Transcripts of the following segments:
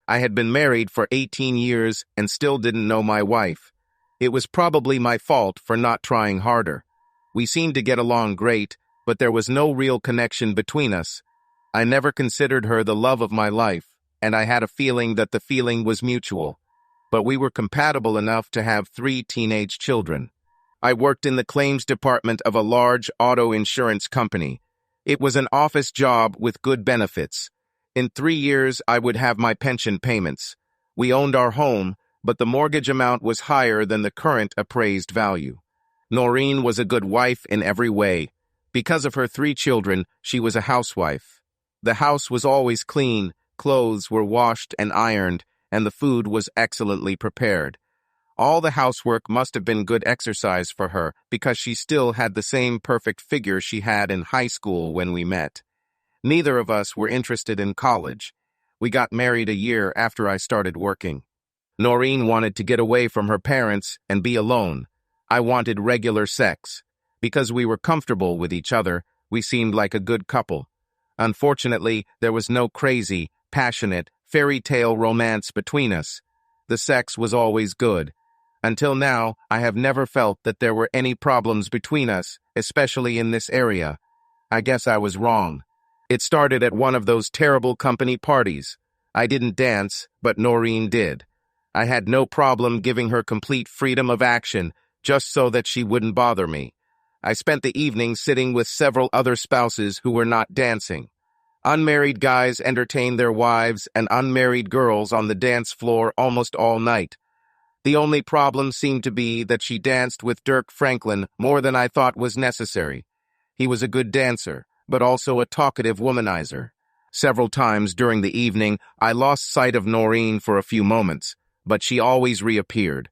I had been married for 18 years and still didn't know my wife. It was probably my fault for not trying harder. We seemed to get along great, but there was no real connection between us. I never considered her the love of my life, and I had a feeling that the feeling was mutual. But we were compatible enough to have 3 teenage children. I worked in the claims department of a large auto insurance company. It was an office job with good benefits. In 3 years, I would have my pension payments. We owned our home, but the mortgage amount was higher than the current appraised value. Noreen was a good wife in every way. Because of her 3 children, she was a housewife. The house was always clean, clothes were washed and ironed, and the food was excellently prepared. All the housework must have been good exercise for her because she still had the same perfect figure she had in high school when we met. Neither of us were interested in college. We got married a year after I started working. Noreen wanted to get away from her parents and be alone. I wanted regular sex. Because we were comfortable with each other, we seemed like a good couple. Unfortunately, there was no crazy, passionate, fairy tale romance between us. The sex was always good. Until now, I have never felt that there were any problems between us, especially in this area. I guess I was wrong. It started at one of those terrible company parties. I didn't dance, but Noreen did. I had no problem giving her complete freedom of action, just so that she wouldn't bother me. I spent the evening sitting with several other spouses who were not dancing. Unmarried guys entertained their wives and unmarried girls on the dance floor almost all night. The only problem seemed to be that she danced with Dirk Franklin more than I thought was necessary. He was a good dancer, but also a talkative womanizer. Several times during the evening, I lost sight of Noreen for a few moments, but she always reappeared.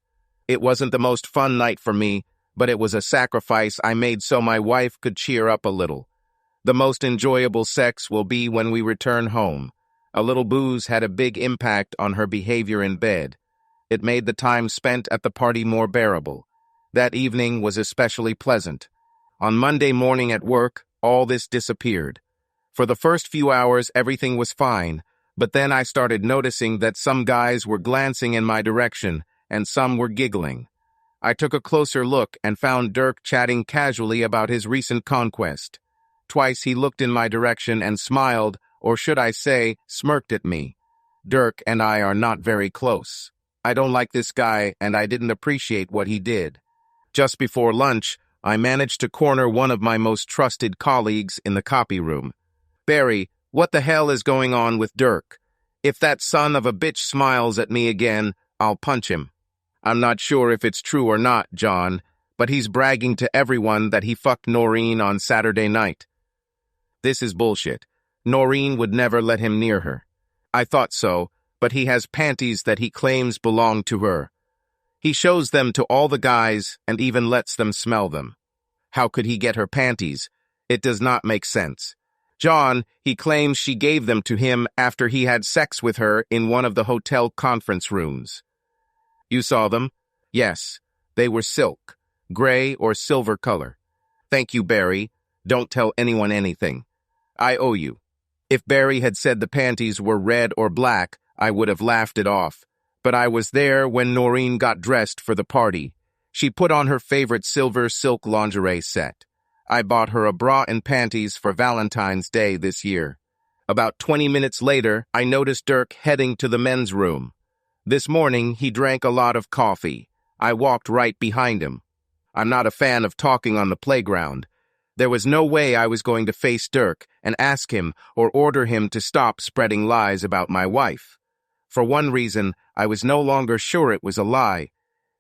It wasn't the most fun night for me, but it was a sacrifice I made so my wife could cheer up a little. The most enjoyable sex will be when we return home. A little booze had a big impact on her behavior in bed. It made the time spent at the party more bearable. That evening was especially pleasant. On Monday morning at work, all this disappeared. For the first few hours, everything was fine, but then I started noticing that some guys were glancing in my direction, and some were giggling. I took a closer look and found Dirk chatting casually about his recent conquest. Twice he looked in my direction and smiled, or should I say, smirked at me. Dirk and I are not very close. I don't like this guy, and I didn't appreciate what he did. Just before lunch, I managed to corner one of my most trusted colleagues in the copy room. "Barry, what the hell is going on with Dirk? If that son of a bitch smiles at me again, I'll punch him. I'm not sure if it's true or not, John, but he's bragging to everyone that he fucked Noreen on Saturday night." This is bullshit. Noreen would never let him near her. I thought so, but he has panties that he claims belong to her. He shows them to all the guys and even lets them smell them. How could he get her panties? It does not make sense. John, he claims she gave them to him after he had sex with her in one of the hotel conference rooms. You saw them? Yes. They were silk, gray or silver color. Thank you, Barry. Don't tell anyone anything. I owe you. If Barry had said the panties were red or black, I would have laughed it off. But I was there when Noreen got dressed for the party. She put on her favorite silver silk lingerie set. I bought her a bra and panties for Valentine's Day this year. About 20 minutes later, I noticed Dirk heading to the men's room. This morning, he drank a lot of coffee. I walked right behind him. I'm not a fan of talking on the playground. There was no way I was going to face Dirk and ask him or order him to stop spreading lies about my wife. For one reason, I was no longer sure it was a lie.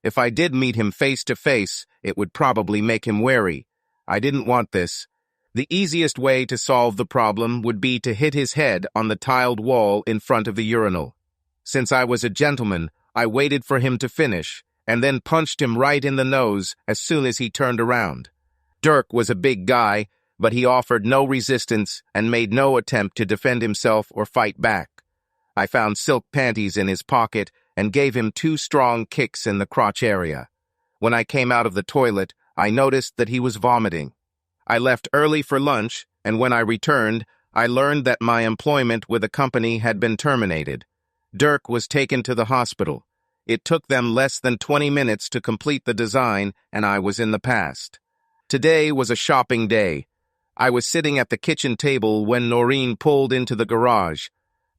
If I did meet him face to face, it would probably make him wary. I didn't want this. The easiest way to solve the problem would be to hit his head on the tiled wall in front of the urinal. Since I was a gentleman, I waited for him to finish, and then punched him right in the nose as soon as he turned around. Dirk was a big guy, but he offered no resistance and made no attempt to defend himself or fight back. I found silk panties in his pocket and gave him 2 strong kicks in the crotch area. When I came out of the toilet, I noticed that he was vomiting. I left early for lunch, and when I returned, I learned that my employment with the company had been terminated. Dirk was taken to the hospital. It took them less than 20 minutes to complete the design, and I was in the past. Today was a shopping day. I was sitting at the kitchen table when Noreen pulled into the garage.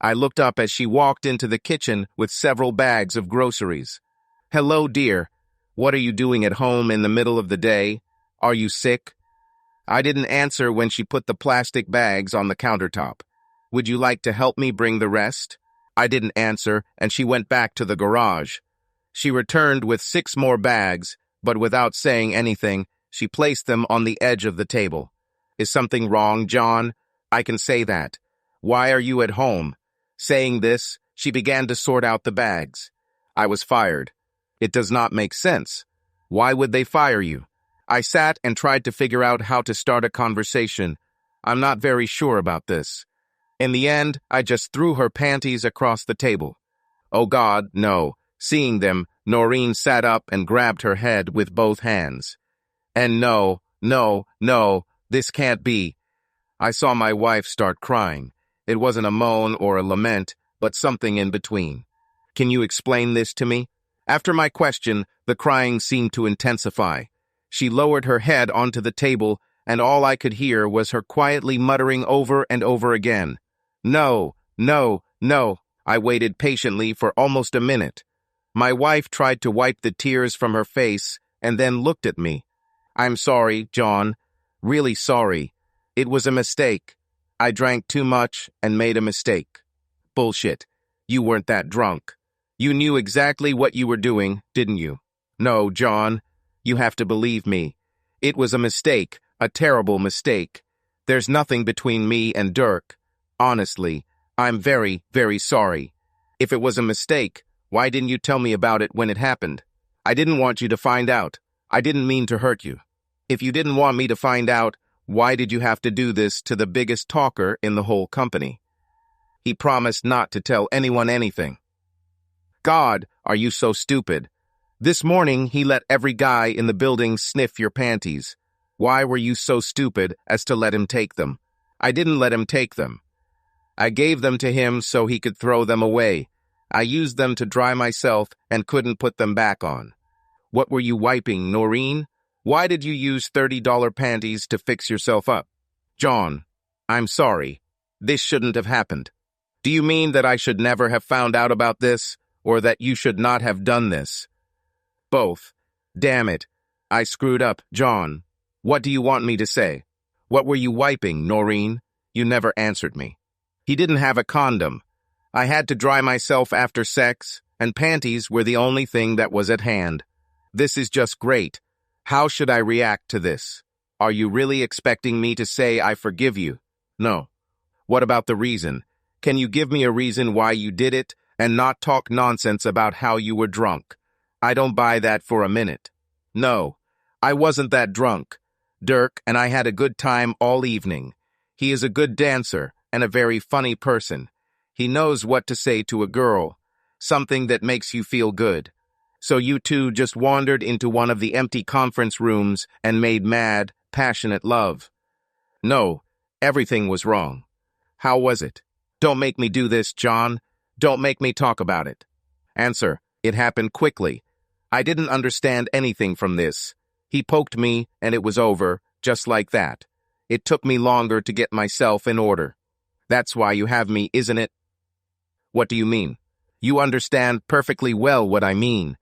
I looked up as she walked into the kitchen with several bags of groceries. "Hello, dear. What are you doing at home in the middle of the day? Are you sick?" I didn't answer when she put the plastic bags on the countertop. "Would you like to help me bring the rest?" I didn't answer, and she went back to the garage. She returned with 6 more bags, but without saying anything, she placed them on the edge of the table. "Is something wrong, John? I can say that. Why are you at home?" Saying this, she began to sort out the bags. I was fired. It does not make sense. Why would they fire you? I sat and tried to figure out how to start a conversation. I'm not very sure about this. In the end, I just threw her panties across the table. Oh God, no. Seeing them, Noreen sat up and grabbed her head with both hands. And no, this can't be. I saw my wife start crying. It wasn't a moan or a lament, but something in between. "Can you explain this to me?" After my question, the crying seemed to intensify. She lowered her head onto the table, and all I could hear was her quietly muttering over and over again. No. I waited patiently for almost a minute. My wife tried to wipe the tears from her face and then looked at me. "I'm sorry, John. Really sorry. It was a mistake. I drank too much and made a mistake." "Bullshit. You weren't that drunk. You knew exactly what you were doing, didn't you?" "No, John. You have to believe me. It was a mistake, a terrible mistake. There's nothing between me and Dirk. Honestly, I'm very, very sorry. If it was a mistake, why didn't you tell me about it when it happened? I didn't want you to find out. I didn't mean to hurt you. If you didn't want me to find out, why did you have to do this to the biggest talker in the whole company?" He promised not to tell anyone anything. God, are you so stupid? This morning, he let every guy in the building sniff your panties. Why were you so stupid as to let him take them? I didn't let him take them. I gave them to him so he could throw them away. I used them to dry myself and couldn't put them back on. What were you wiping, Noreen? Why did you use $30 panties to fix yourself up? John, I'm sorry. This shouldn't have happened. Do you mean that I should never have found out about this, or that you should not have done this? Both. Damn it. I screwed up, John. What do you want me to say? What were you wiping, Noreen? You never answered me. He didn't have a condom. I had to dry myself after sex, and panties were the only thing that was at hand. This is just great. How should I react to this? Are you really expecting me to say I forgive you? No. What about the reason? Can you give me a reason why you did it, and not talk nonsense about how you were drunk? I don't buy that for a minute. No, I wasn't that drunk. Dirk and I had a good time all evening. He is a good dancer and a very funny person. He knows what to say to a girl, something that makes you feel good. So you two just wandered into one of the empty conference rooms and made mad, passionate love. No, everything was wrong. How was it? Don't make me do this, John. Don't make me talk about it. Answer, it happened quickly. I didn't understand anything from this. He poked me, and it was over, just like that. It took me longer to get myself in order. That's why you have me, isn't it? What do you mean? You understand perfectly well what I mean.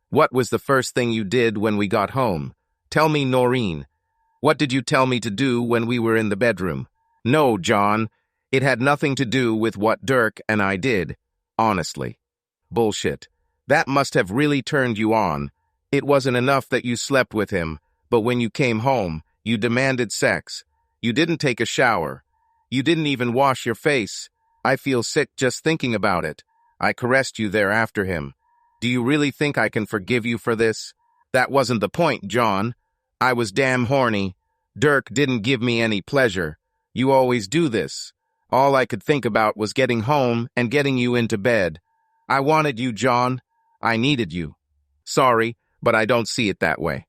What was the first thing you did when we got home? Tell me, Noreen. What did you tell me to do when we were in the bedroom? No, John. It had nothing to do with what Dirk and I did. Honestly. Bullshit. That must have really turned you on. It wasn't enough that you slept with him, but when you came home, you demanded sex. You didn't take a shower. You didn't even wash your face. I feel sick just thinking about it. I caressed you there after him. Do you really think I can forgive you for this? That wasn't the point, John. I was damn horny. Dirk didn't give me any pleasure. You always do this. All I could think about was getting home and getting you into bed. I wanted you, John. I needed you. Sorry, but I don't see it that way.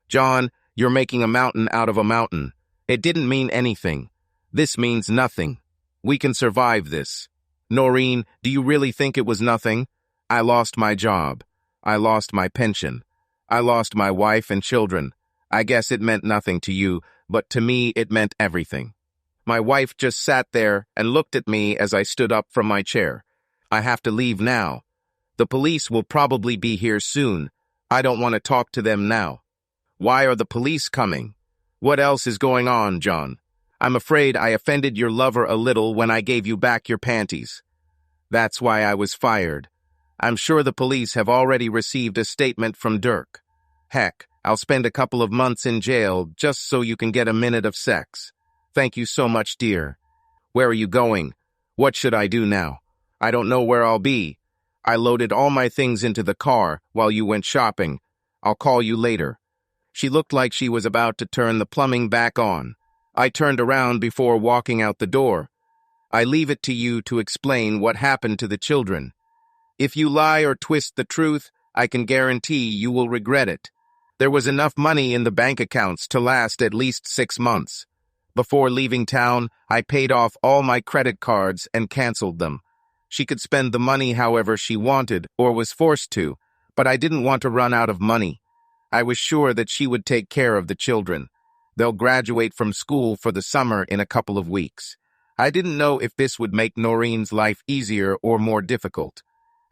John, you're making a mountain out of a mountain. It didn't mean anything. This means nothing. We can survive this. Noreen, do you really think it was nothing? I lost my job. I lost my pension. I lost my wife and children. I guess it meant nothing to you, but to me it meant everything. My wife just sat there and looked at me as I stood up from my chair. I have to leave now. The police will probably be here soon. I don't want to talk to them now. Why are the police coming? What else is going on, John? I'm afraid I offended your lover a little when I gave you back your panties. That's why I was fired. I'm sure the police have already received a statement from Dirk. Heck, I'll spend a couple of months in jail just so you can get a minute of sex. Thank you so much, dear. Where are you going? What should I do now? I don't know where I'll be. I loaded all my things into the car while you went shopping. I'll call you later. She looked like she was about to turn the plumbing back on. I turned around before walking out the door. I leave it to you to explain what happened to the children. If you lie or twist the truth, I can guarantee you will regret it. There was enough money in the bank accounts to last at least 6 months. Before leaving town, I paid off all my credit cards and canceled them. She could spend the money however she wanted or was forced to, but I didn't want to run out of money. I was sure that she would take care of the children. They'll graduate from school for the summer in a couple of weeks. I didn't know if this would make Noreen's life easier or more difficult.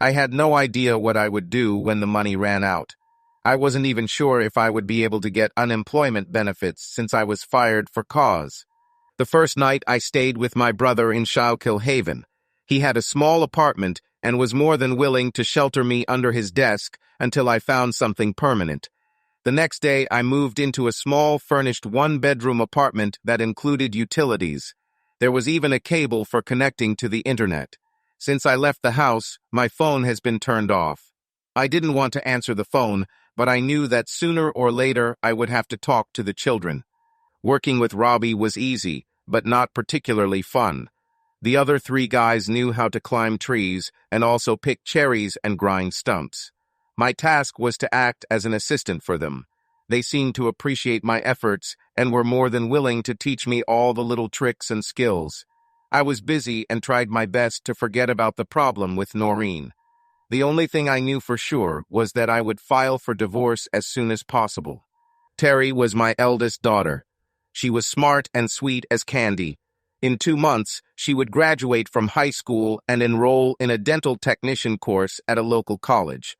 I had no idea what I would do when the money ran out. I wasn't even sure if I would be able to get unemployment benefits since I was fired for cause. The first night I stayed with my brother in Schuylkill-Haven. He had a small apartment and was more than willing to shelter me under his desk until I found something permanent. The next day, I moved into a small, furnished one-bedroom apartment that included utilities. There was even a cable for connecting to the internet. Since I left the house, my phone has been turned off. I didn't want to answer the phone, but I knew that sooner or later I would have to talk to the children. Working with Robbie was easy, but not particularly fun. The other 3 guys knew how to climb trees and also pick cherries and grind stumps. My task was to act as an assistant for them. They seemed to appreciate my efforts and were more than willing to teach me all the little tricks and skills. I was busy and tried my best to forget about the problem with Noreen. The only thing I knew for sure was that I would file for divorce as soon as possible. Terry was my eldest daughter. She was smart and sweet as candy. In 2 months, she would graduate from high school and enroll in a dental technician course at a local college.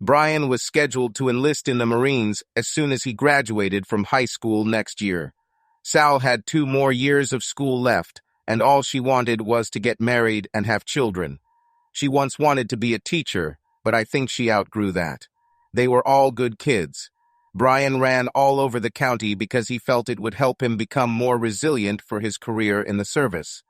Brian was scheduled to enlist in the Marines as soon as he graduated from high school next year. Sal had 2 more years of school left, and all she wanted was to get married and have children. She once wanted to be a teacher, but I think she outgrew that. They were all good kids. Brian ran all over the county because he felt it would help him become more resilient for his career in the service.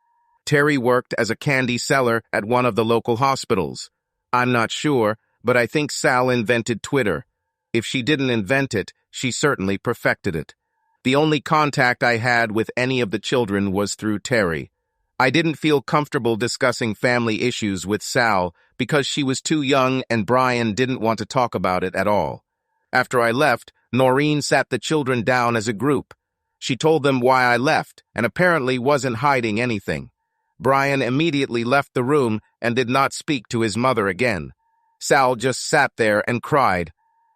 Terry worked as a candy seller at one of the local hospitals. I'm not sure, but I think Sal invented Twitter. If she didn't invent it, she certainly perfected it. The only contact I had with any of the children was through Terry. I didn't feel comfortable discussing family issues with Sal because she was too young and Brian didn't want to talk about it at all. After I left, Noreen sat the children down as a group. She told them why I left and apparently wasn't hiding anything. Brian immediately left the room and did not speak to his mother again. Sal just sat there and cried.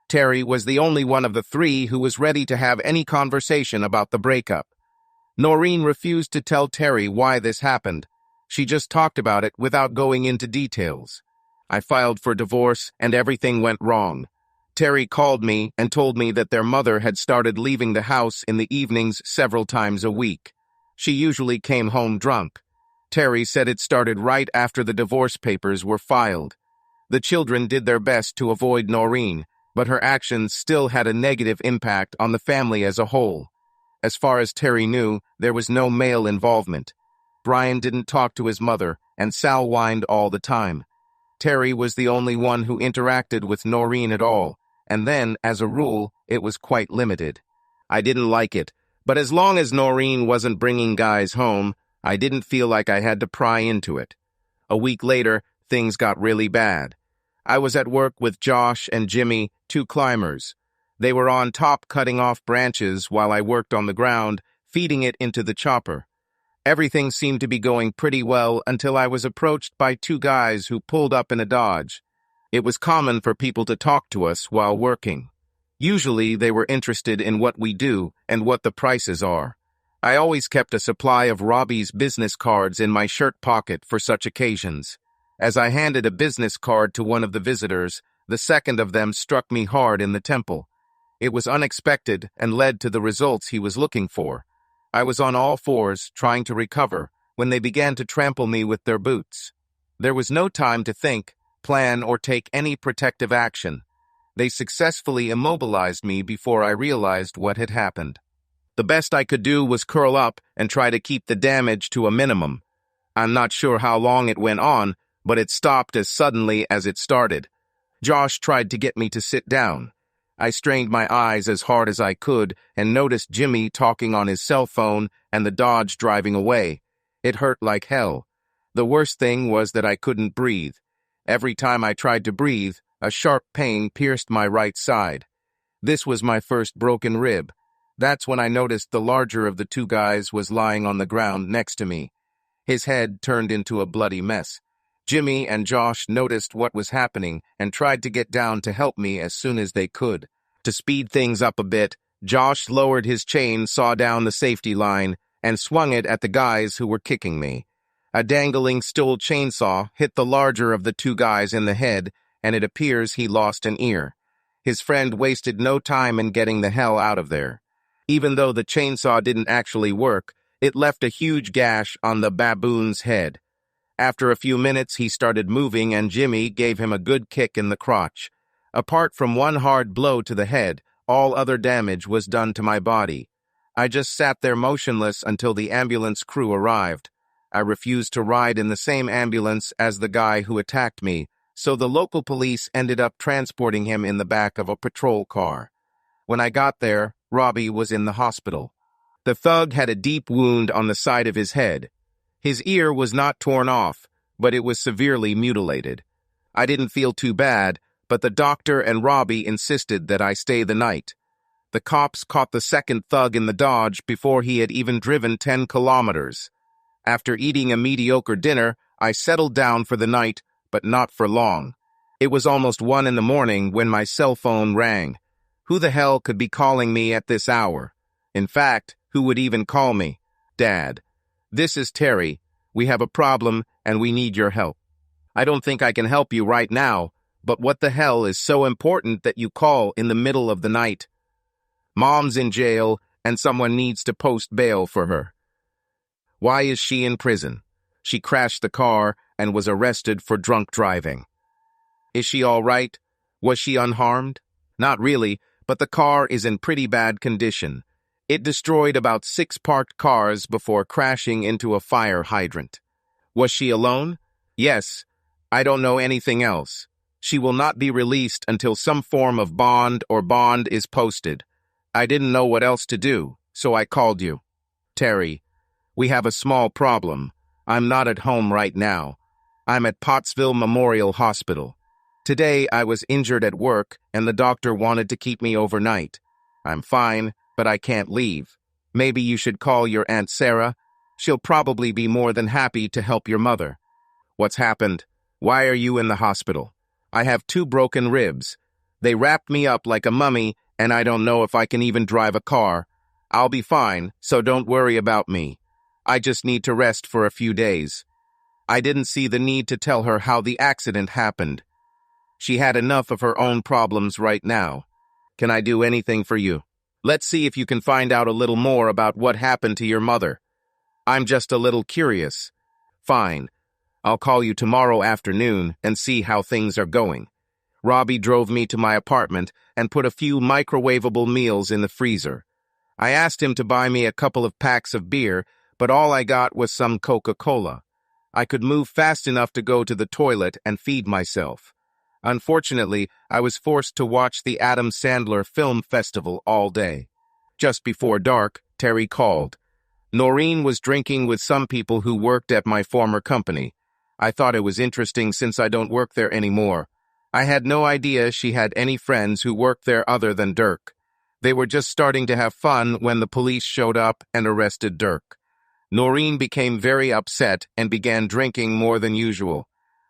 Terry was the only one of the 3 who was ready to have any conversation about the breakup. Noreen refused to tell Terry why this happened. She just talked about it without going into details. I filed for divorce and everything went wrong. Terry called me and told me that their mother had started leaving the house in the evenings several times a week. She usually came home drunk. Terry said it started right after the divorce papers were filed. The children did their best to avoid Noreen, but her actions still had a negative impact on the family as a whole. As far as Terry knew, there was no male involvement. Brian didn't talk to his mother, and Sal whined all the time. Terry was the only one who interacted with Noreen at all, and then, as a rule, it was quite limited. I didn't like it, but as long as Noreen wasn't bringing guys home, I didn't feel like I had to pry into it. A week later, things got really bad. I was at work with Josh and Jimmy, 2 climbers. They were on top cutting off branches while I worked on the ground, feeding it into the chopper. Everything seemed to be going pretty well until I was approached by two guys who pulled up in a Dodge. It was common for people to talk to us while working. Usually, they were interested in what we do and what the prices are. I always kept a supply of Robbie's business cards in my shirt pocket for such occasions. As I handed a business card to one of the visitors, the second of them struck me hard in the temple. It was unexpected and led to the results he was looking for. I was on all fours, trying to recover, when they began to trample me with their boots. There was no time to think, plan, or take any protective action. They successfully immobilized me before I realized what had happened. The best I could do was curl up and try to keep the damage to a minimum. I'm not sure how long it went on, but it stopped as suddenly as it started. Josh tried to get me to sit down. I strained my eyes as hard as I could and noticed Jimmy talking on his cell phone and the Dodge driving away. It hurt like hell. The worst thing was that I couldn't breathe. Every time I tried to breathe, a sharp pain pierced my right side. This was my first broken rib. That's when I noticed the larger of the two guys was lying on the ground next to me. His head turned into a bloody mess. Jimmy and Josh noticed what was happening and tried to get down to help me as soon as they could. To speed things up a bit, Josh lowered his chain, saw down the safety line, and swung it at the guys who were kicking me. A dangling steel chainsaw hit the larger of the two guys in the head, and it appears he lost an ear. His friend wasted no time in getting the hell out of there. Even though the chainsaw didn't actually work, it left a huge gash on the baboon's head. After a few minutes, he started moving, and Jimmy gave him a good kick in the crotch. Apart from one hard blow to the head, all other damage was done to my body. I just sat there motionless until the ambulance crew arrived. I refused to ride in the same ambulance as the guy who attacked me, so the local police ended up transporting him in the back of a patrol car. When I got there, Robbie was in the hospital. The thug had a deep wound on the side of his head. His ear was not torn off, but it was severely mutilated. I didn't feel too bad, but the doctor and Robbie insisted that I stay the night. The cops caught the second thug in the Dodge before he had even driven 10 kilometers. After eating a mediocre dinner, I settled down for the night, but not for long. It was almost 1 in the morning when my cell phone rang. Who the hell could be calling me at this hour? In fact, who would even call me? Dad. This is Terry. We have a problem, and we need your help. I don't think I can help you right now, but what the hell is so important that you call in the middle of the night? Mom's in jail, and someone needs to post bail for her. Why is she in prison? She crashed the car and was arrested for drunk driving. Is she all right? Was she unharmed? Not really, but the car is in pretty bad condition. It destroyed about 6 parked cars before crashing into a fire hydrant. Was she alone? Yes. I don't know anything else. She will not be released until some form of bond is posted. I didn't know what else to do, so I called you. Terry, we have a small problem. I'm not at home right now. I'm at Pottsville Memorial Hospital. Today I was injured at work, and the doctor wanted to keep me overnight. I'm fine, but I can't leave. Maybe you should call your Aunt Sarah. She'll probably be more than happy to help your mother. What's happened? Why are you in the hospital? I have 2 broken ribs. They wrapped me up like a mummy, and I don't know if I can even drive a car. I'll be fine, so don't worry about me. I just need to rest for a few days. I didn't see the need to tell her how the accident happened. She had enough of her own problems right now. Can I do anything for you? Let's see if you can find out a little more about what happened to your mother. I'm just a little curious. Fine. I'll call you tomorrow afternoon and see how things are going. Robbie drove me to my apartment and put a few microwavable meals in the freezer. I asked him to buy me a couple of packs of beer, but all I got was some Coca-Cola. I could move fast enough to go to the toilet and feed myself. Unfortunately, I was forced to watch the Adam Sandler Film Festival all day. Just before dark, Terry called. Noreen was drinking with some people who worked at my former company. I thought it was interesting since I don't work there anymore. I had no idea she had any friends who worked there other than Dirk. They were just starting to have fun when the police showed up and arrested Dirk. Noreen became very upset and began drinking more than usual.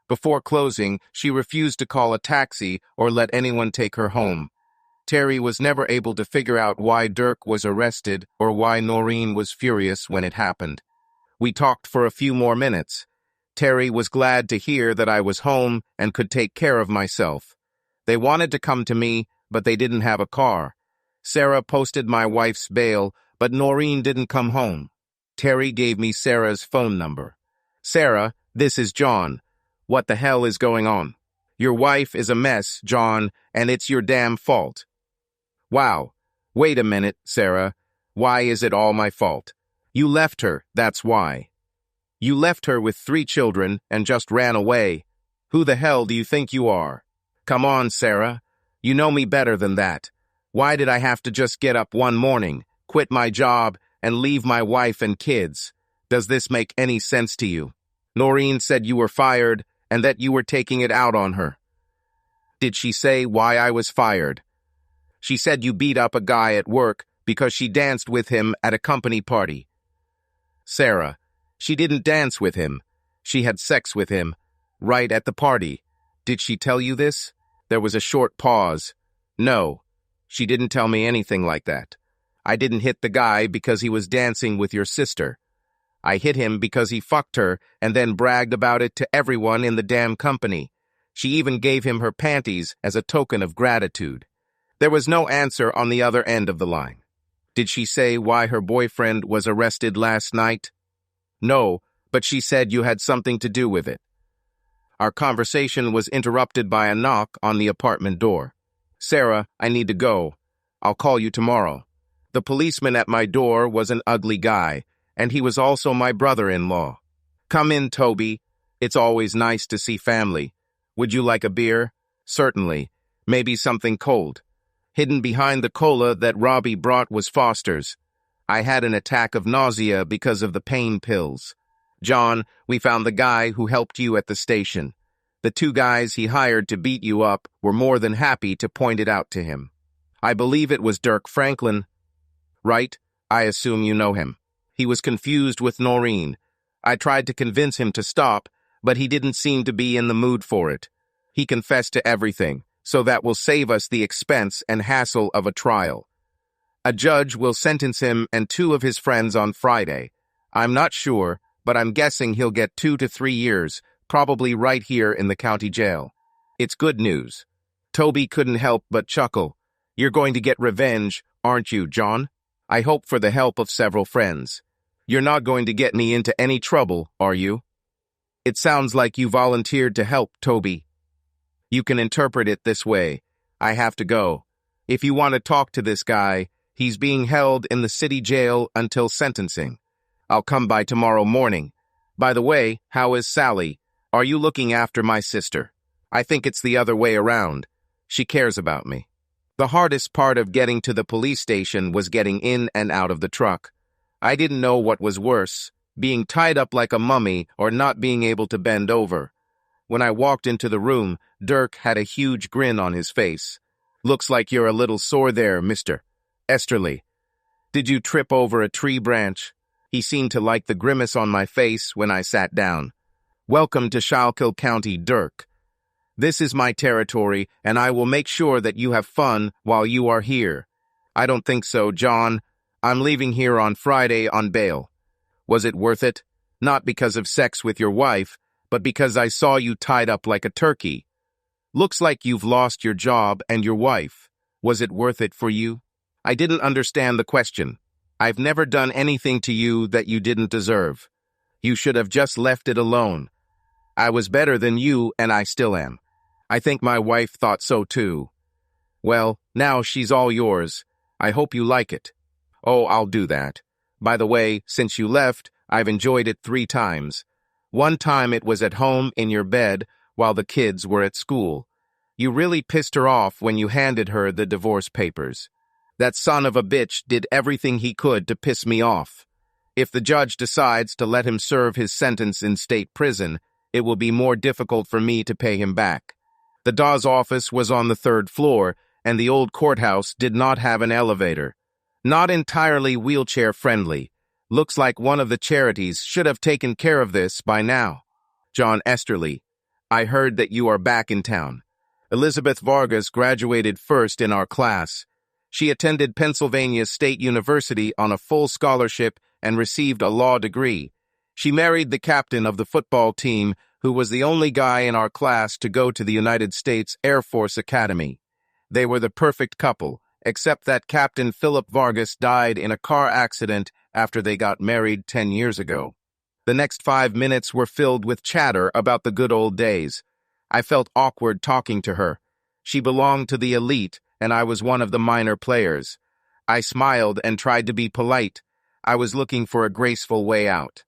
Before closing, she refused to call a taxi or let anyone take her home. Terry was never able to figure out why Dirk was arrested or why Noreen was furious when it happened. We talked for a few more minutes. Terry was glad to hear that I was home and could take care of myself. They wanted to come to me, but they didn't have a car. Sarah posted my wife's bail, but Noreen didn't come home. Terry gave me Sarah's phone number. "Sarah, this is John. What the hell is going on? Your wife is a mess, John, and it's your damn fault." "Wow. Wait a minute, Sarah. Why is it all my fault? You left her, that's why. You left her with 3 children and just ran away. Who the hell do you think you are? Come on, Sarah. You know me better than that. Why did I have to just get up one morning, quit my job, and leave my wife and kids? Does this make any sense to you? Noreen said you were fired and that you were taking it out on her. Did she say why I was fired? She said you beat up a guy at work because she danced with him at a company party. Sarah, she didn't dance with him. She had sex with him, right at the party. Did she tell you this?" There was a short pause. "No, she didn't tell me anything like that. I didn't hit the guy because he was dancing with your sister. I hit him because he fucked her and then bragged about it to everyone in the damn company. She even gave him her panties as a token of gratitude." There was no answer on the other end of the line. "Did she say why her boyfriend was arrested last night?" "No, but she said you had something to do with it." Our conversation was interrupted by a knock on the apartment door. "Sarah, I need to go. I'll call you tomorrow." The policeman at my door was an ugly guy, and he was also my brother-in-law. "Come in, Toby. It's always nice to see family. Would you like a beer?" "Certainly. Maybe something cold." Hidden behind the cola that Robbie brought was Foster's. I had an attack of nausea because of the pain pills. "John, we found the guy who helped you at the station. The 2 guys he hired to beat you up were more than happy to point it out to him. I believe it was Dirk Franklin." "Right? I assume you know him." He was confused with Noreen. I tried to convince him to stop, but he didn't seem to be in the mood for it. He confessed to everything, so that will save us the expense and hassle of a trial. A judge will sentence him and 2 of his friends on Friday. I'm not sure, but I'm guessing he'll get 2 to 3 years, probably right here in the county jail. It's good news. Toby couldn't help but chuckle. "You're going to get revenge, aren't you, John? I hope for the help of several friends. You're not going to get me into any trouble, are you?" "It sounds like you volunteered to help, Toby." "You can interpret it this way. I have to go. If you want to talk to this guy, he's being held in the city jail until sentencing. I'll come by tomorrow morning. By the way, how is Sally? Are you looking after my sister? I think it's the other way around. She cares about me." The hardest part of getting to the police station was getting in and out of the truck. I didn't know what was worse, being tied up like a mummy or not being able to bend over. When I walked into the room, Dirk had a huge grin on his face. "Looks like you're a little sore there, Mr. Esterly. Did you trip over a tree branch?" He seemed to like the grimace on my face when I sat down. "Welcome to Schuylkill County, Dirk. This is my territory, and I will make sure that you have fun while you are here." "I don't think so, John. I'm leaving here on Friday on bail." "Was it worth it? Not because of sex with your wife, but because I saw you tied up like a turkey. Looks like you've lost your job and your wife. Was it worth it for you?" I didn't understand the question. "I've never done anything to you that you didn't deserve. You should have just left it alone. I was better than you, and I still am. I think my wife thought so too. Well, now she's all yours. I hope you like it." "Oh, I'll do that. By the way, since you left, I've enjoyed it 3 times. One time it was at home in your bed while the kids were at school. You really pissed her off when you handed her the divorce papers. That son of a bitch did everything he could to piss me off. If the judge decides to let him serve his sentence in state prison, it will be more difficult for me to pay him back. The Dawes office was on the 3rd floor, and the old courthouse did not have an elevator. Not entirely wheelchair-friendly. Looks like one of the charities should have taken care of this by now. John Esterly, I heard that you are back in town. Elizabeth Vargas graduated first in our class. She attended Pennsylvania State University on a full scholarship and received a law degree. She married the captain of the football team, who was the only guy in our class to go to the United States Air Force Academy. They were the perfect couple, except that Captain Philip Vargas died in a car accident after they got married 10 years ago. The next 5 minutes were filled with chatter about the good old days. I felt awkward talking to her. She belonged to the elite, and I was one of the minor players. I smiled and tried to be polite. I was looking for a graceful way out.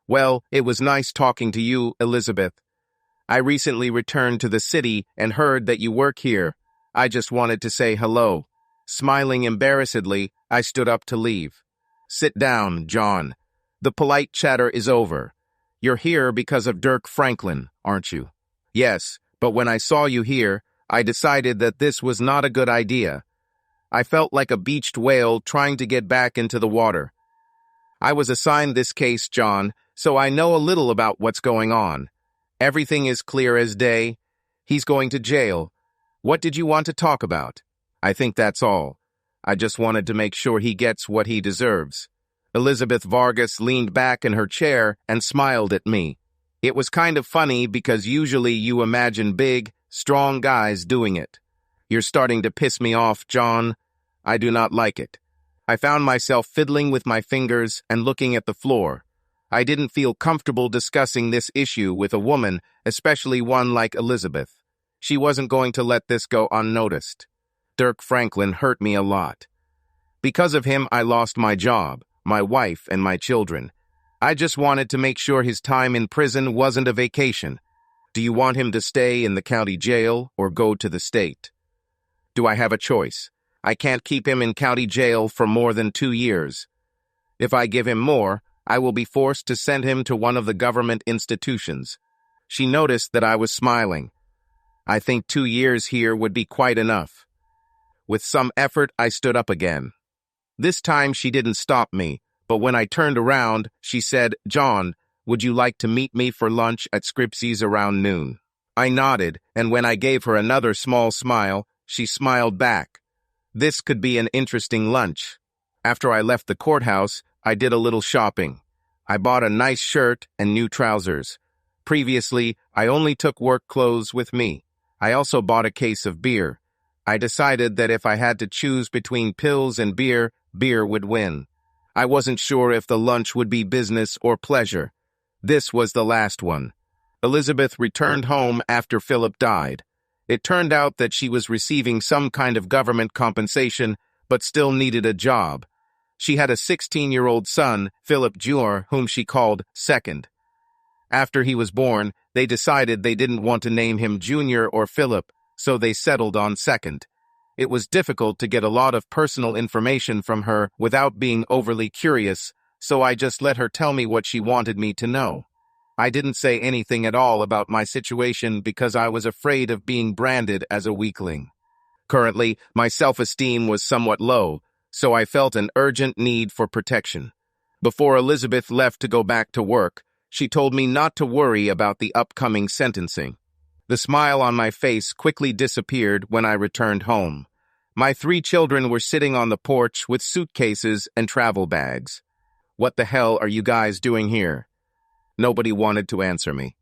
Well, it was nice talking to you, Elizabeth. I recently returned to the city and heard that you work here. I just wanted to say hello. Smiling embarrassedly, I stood up to leave. Sit down, John. The polite chatter is over. You're here because of Dirk Franklin, aren't you? Yes, but when I saw you here, I decided that this was not a good idea. I felt like a beached whale trying to get back into the water. I was assigned this case, John, so I know a little about what's going on. Everything is clear as day. He's going to jail. What did you want to talk about? I think that's all. I just wanted to make sure he gets what he deserves. Elizabeth Vargas leaned back in her chair and smiled at me. It was kind of funny because usually you imagine big, strong guys doing it. You're starting to piss me off, John. I do not like it. I found myself fiddling with my fingers and looking at the floor. I didn't feel comfortable discussing this issue with a woman, especially one like Elizabeth. She wasn't going to let this go unnoticed. Dirk Franklin hurt me a lot. Because of him, I lost my job, my wife, and my children. I just wanted to make sure his time in prison wasn't a vacation. Do you want him to stay in the county jail or go to the state? Do I have a choice? I can't keep him in county jail for more than 2 years. If I give him more, I will be forced to send him to one of the government institutions. She noticed that I was smiling. I think 2 years here would be quite enough. With some effort, I stood up again. This time she didn't stop me, but when I turned around, she said, John, would you like to meet me for lunch at Scripsy's around noon? I nodded, and when I gave her another small smile, she smiled back. This could be an interesting lunch. After I left the courthouse, I did a little shopping. I bought a nice shirt and new trousers. Previously, I only took work clothes with me. I also bought a case of beer. I decided that if I had to choose between pills and beer, beer would win. I wasn't sure if the lunch would be business or pleasure. This was the last one. Elizabeth returned home after Philip died. It turned out that she was receiving some kind of government compensation, but still needed a job. She had a 16-year-old son, Philip Jr., whom she called Second. After he was born, they decided they didn't want to name him Junior or Philip, so they settled on Second. It was difficult to get a lot of personal information from her without being overly curious, so I just let her tell me what she wanted me to know. I didn't say anything at all about my situation because I was afraid of being branded as a weakling. Currently, my self-esteem was somewhat low, so I felt an urgent need for protection. Before Elizabeth left to go back to work, she told me not to worry about the upcoming sentencing. The smile on my face quickly disappeared when I returned home. My 3 children were sitting on the porch with suitcases and travel bags. What the hell are you guys doing here? Nobody wanted to answer me.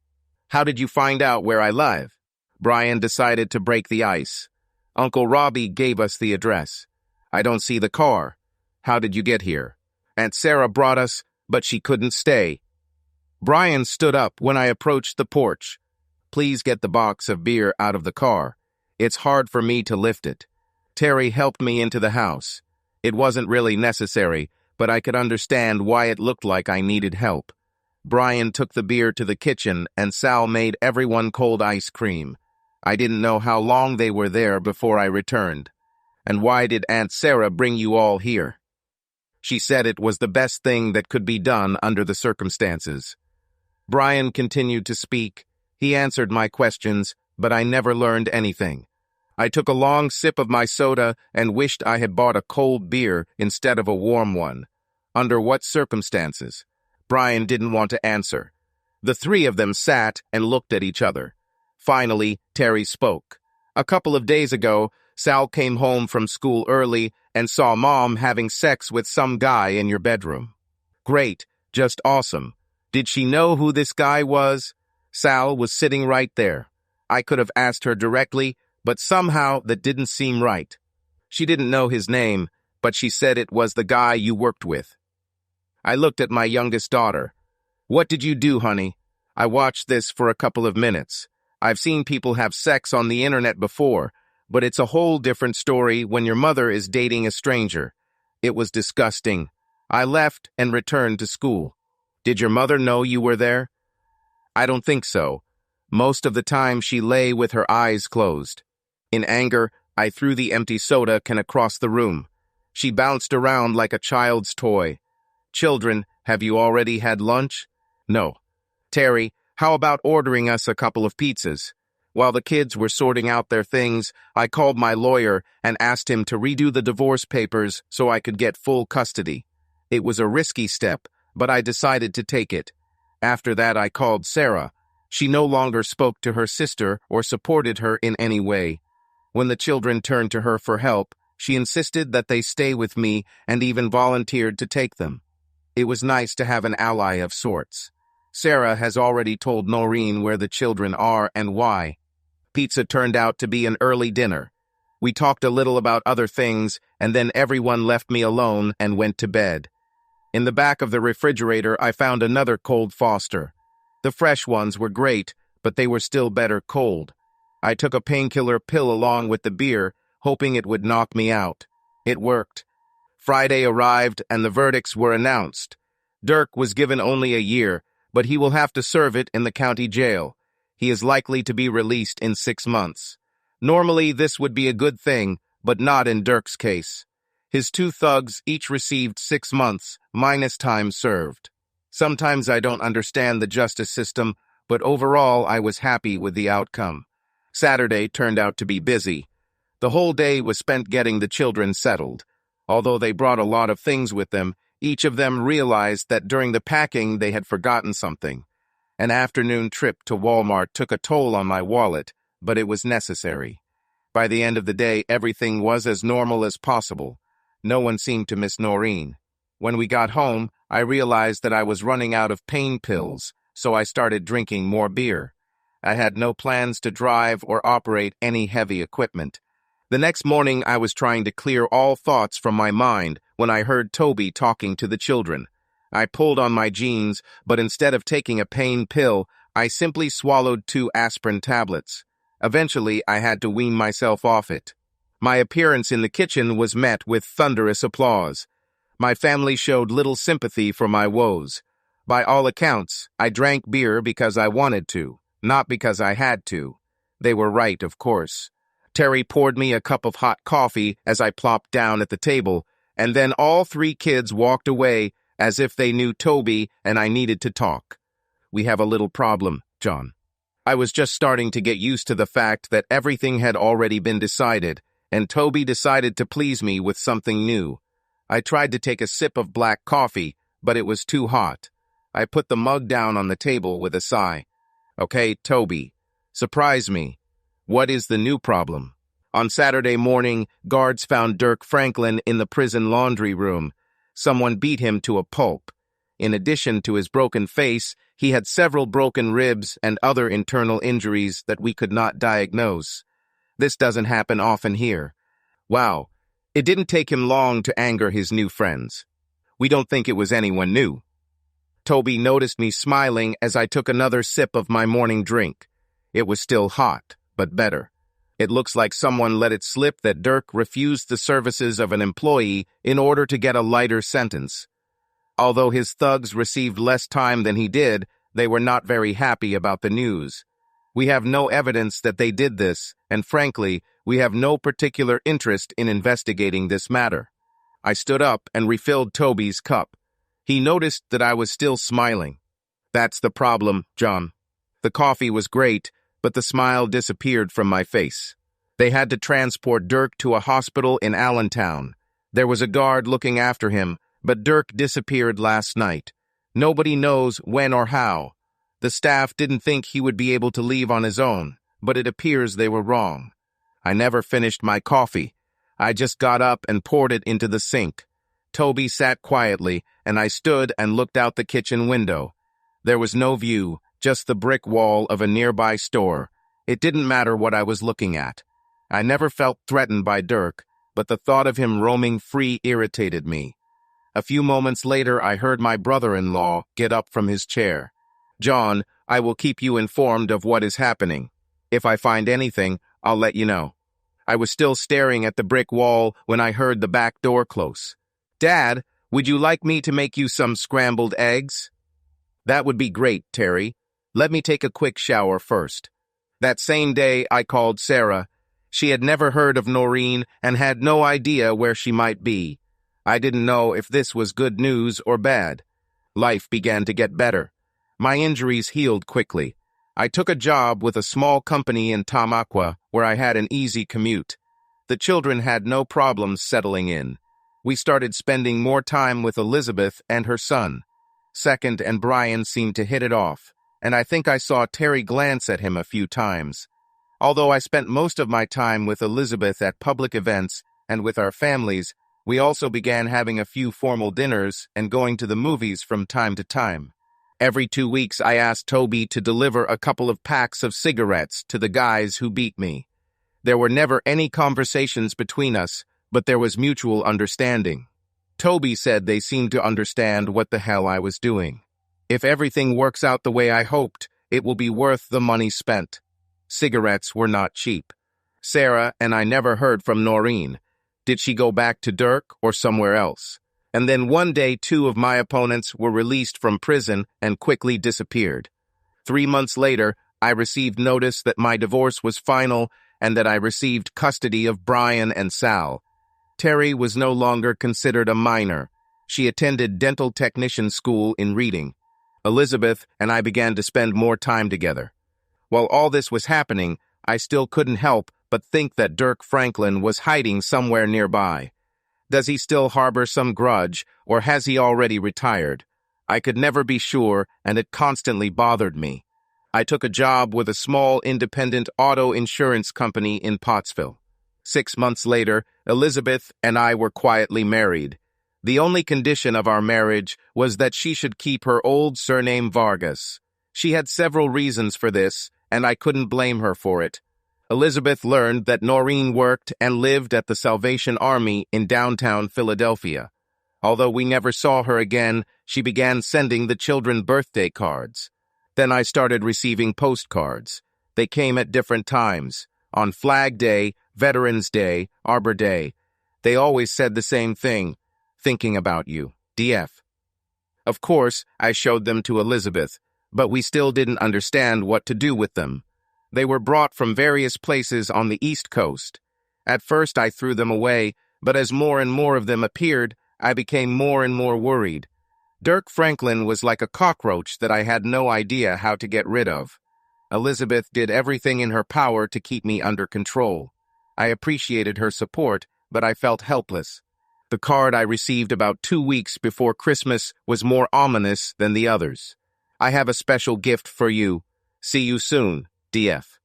How did you find out where I live? Brian decided to break the ice. Uncle Robbie gave us the address. I don't see the car. How did you get here? Aunt Sarah brought us, but she couldn't stay. Brian stood up when I approached the porch. Please get the box of beer out of the car. It's hard for me to lift it. Terry helped me into the house. It wasn't really necessary, but I could understand why it looked like I needed help. Brian took the beer to the kitchen, and Sal made everyone cold ice cream. I didn't know how long they were there before I returned. And why did Aunt Sarah bring you all here? She said it was the best thing that could be done under the circumstances. Brian continued to speak. He answered my questions, but I never learned anything. I took a long sip of my soda and wished I had bought a cold beer instead of a warm one. Under what circumstances? Brian didn't want to answer. The three of them sat and looked at each other. Finally, Terry spoke. A couple of days ago, Sal came home from school early and saw Mom having sex with some guy in your bedroom. Great, just awesome. Did she know who this guy was? Sal was sitting right there. I could have asked her directly, but somehow that didn't seem right. She didn't know his name, but she said it was the guy you worked with. I looked at my youngest daughter. What did you do, honey? I watched this for a couple of minutes. I've seen people have sex on the internet before, but it's a whole different story when your mother is dating a stranger. It was disgusting. I left and returned to school. Did your mother know you were there? I don't think so. Most of the time she lay with her eyes closed. In anger, I threw the empty soda can across the room. She bounced around like a child's toy. Children, have you already had lunch? No. Terry, how about ordering us a couple of pizzas? While the kids were sorting out their things, I called my lawyer and asked him to redo the divorce papers so I could get full custody. It was a risky step, but I decided to take it. After that, I called Sarah. She no longer spoke to her sister or supported her in any way. When the children turned to her for help, she insisted that they stay with me and even volunteered to take them. It was nice to have an ally of sorts. Sarah has already told Noreen where the children are and why. Pizza turned out to be an early dinner. We talked a little about other things, and then everyone left me alone and went to bed. In the back of the refrigerator, I found another cold Foster. The fresh ones were great, but they were still better cold. I took a painkiller pill along with the beer, hoping it would knock me out. It worked. Friday arrived, and the verdicts were announced. Dirk was given only a year, but he will have to serve it in the county jail. He is likely to be released in 6 months. Normally, this would be a good thing, but not in Dirk's case. His 2 thugs each received 6 months, minus time served. Sometimes I don't understand the justice system, but overall I was happy with the outcome. Saturday turned out to be busy. The whole day was spent getting the children settled. Although they brought a lot of things with them, each of them realized that during the packing they had forgotten something. An afternoon trip to Walmart took a toll on my wallet, but it was necessary. By the end of the day, everything was as normal as possible. No one seemed to miss Noreen. When we got home, I realized that I was running out of pain pills, so I started drinking more beer. I had no plans to drive or operate any heavy equipment. The next morning, I was trying to clear all thoughts from my mind when I heard Toby talking to the children. I pulled on my jeans, but instead of taking a pain pill, I simply swallowed 2 aspirin tablets. Eventually, I had to wean myself off it. My appearance in the kitchen was met with thunderous applause. My family showed little sympathy for my woes. By all accounts, I drank beer because I wanted to, not because I had to. They were right, of course. Terry poured me a cup of hot coffee as I plopped down at the table, and then all 3 kids walked away as if they knew Toby and I needed to talk. We have a little problem, John. I was just starting to get used to the fact that everything had already been decided, and Toby decided to please me with something new. I tried to take a sip of black coffee, but it was too hot. I put the mug down on the table with a sigh. Okay, Toby, surprise me. What is the new problem? On Saturday morning, guards found Dirk Franklin in the prison laundry room. Someone beat him to a pulp. In addition to his broken face, he had several broken ribs and other internal injuries that we could not diagnose. This doesn't happen often here. Wow, it didn't take him long to anger his new friends. We don't think it was anyone new. Toby noticed me smiling as I took another sip of my morning drink. It was still hot, but better. It looks like someone let it slip that Dirk refused the services of an employee in order to get a lighter sentence. Although his thugs received less time than he did, they were not very happy about the news. We have no evidence that they did this, and frankly, we have no particular interest in investigating this matter. I stood up and refilled Toby's cup. He noticed that I was still smiling. That's the problem, John. The coffee was great, but the smile disappeared from my face. They had to transport Dirk to a hospital in Allentown. There was a guard looking after him, But Dirk disappeared last night. Nobody knows when or how. The staff didn't think he would be able to leave on his own, but it appears they were wrong. I never finished my coffee. I just got up and poured it into the sink. Toby sat quietly, and I stood and looked out the kitchen window. There was no view, just the brick wall of a nearby store. It didn't matter what I was looking at. I never felt threatened by Dirk, but the thought of him roaming free irritated me. A few moments later, I heard my brother-in-law get up from his chair. "John, I will keep you informed of what is happening. If I find anything, I'll let you know." I was still staring at the brick wall when I heard the back door close. "Dad, would you like me to make you some scrambled eggs?" "That would be great, Terry. Let me take a quick shower first." That same day, I called Sarah. She had never heard of Noreen and had no idea where she might be. I didn't know if this was good news or bad. Life began to get better. My injuries healed quickly. I took a job with a small company in Tamaqua where I had an easy commute. The children had no problems settling in. We started spending more time with Elizabeth and her son. Second and Brian seemed to hit it off, and I think I saw Terry glance at him a few times. Although I spent most of my time with Elizabeth at public events and with our families, we also began having a few formal dinners and going to the movies from time to time. Every 2 weeks, I asked Toby to deliver a couple of packs of cigarettes to the guys who beat me. There were never any conversations between us, but there was mutual understanding. Toby said they seemed to understand what the hell I was doing. If everything works out the way I hoped, it will be worth the money spent. Cigarettes were not cheap. Sarah and I never heard from Noreen. Did she go back to Dirk or somewhere else? And then one day 2 of my opponents were released from prison and quickly disappeared. 3 months later, I received notice that my divorce was final and that I received custody of Brian and Sal. Terry was no longer considered a minor. She attended dental technician school in Reading. Elizabeth and I began to spend more time together. While all this was happening, I still couldn't help but think that Dirk Franklin was hiding somewhere nearby. Does he still harbor some grudge, or has he already retired? I could never be sure, and it constantly bothered me. I took a job with a small independent auto insurance company in Pottsville. 6 months later, Elizabeth and I were quietly married. The only condition of our marriage was that she should keep her old surname Vargas. She had several reasons for this, and I couldn't blame her for it. Elizabeth learned that Noreen worked and lived at the Salvation Army in downtown Philadelphia. Although we never saw her again, she began sending the children birthday cards. Then I started receiving postcards. They came at different times. On Flag Day, Veterans Day, Arbor Day. They always said the same thing. "Thinking about you, DF." Of course, I showed them to Elizabeth, but we still didn't understand what to do with them. They were brought from various places on the East Coast. At first I threw them away, but as more and more of them appeared, I became more and more worried. Dirk Franklin was like a cockroach that I had no idea how to get rid of. Elizabeth did everything in her power to keep me under control. I appreciated her support, but I felt helpless. The card I received about 2 weeks before Christmas was more ominous than the others. "I have a special gift for you. See you soon, DF."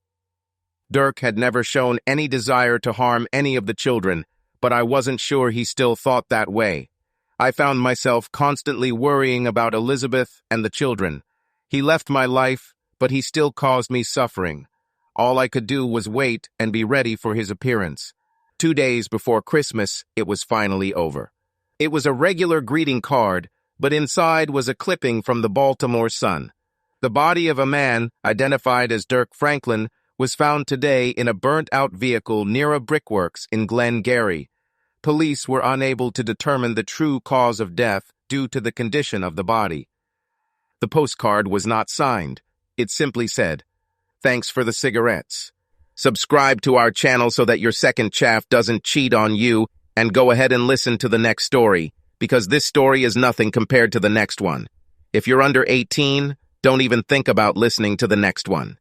Dirk had never shown any desire to harm any of the children, but I wasn't sure he still thought that way. I found myself constantly worrying about Elizabeth and the children. He left my life, but he still caused me suffering. All I could do was wait and be ready for his appearance. 2 days before Christmas, it was finally over. It was a regular greeting card, but inside was a clipping from the Baltimore Sun. The body of a man, identified as Dirk Franklin, was found today in a burnt-out vehicle near a brickworks in Glen Gary. Police were unable to determine the true cause of death due to the condition of the body. The postcard was not signed. It simply said, "Thanks for the cigarettes. Subscribe to our channel so that your second chaff doesn't cheat on you, and go ahead and listen to the next story, because this story is nothing compared to the next one. If you're under 18, don't even think about listening to the next one."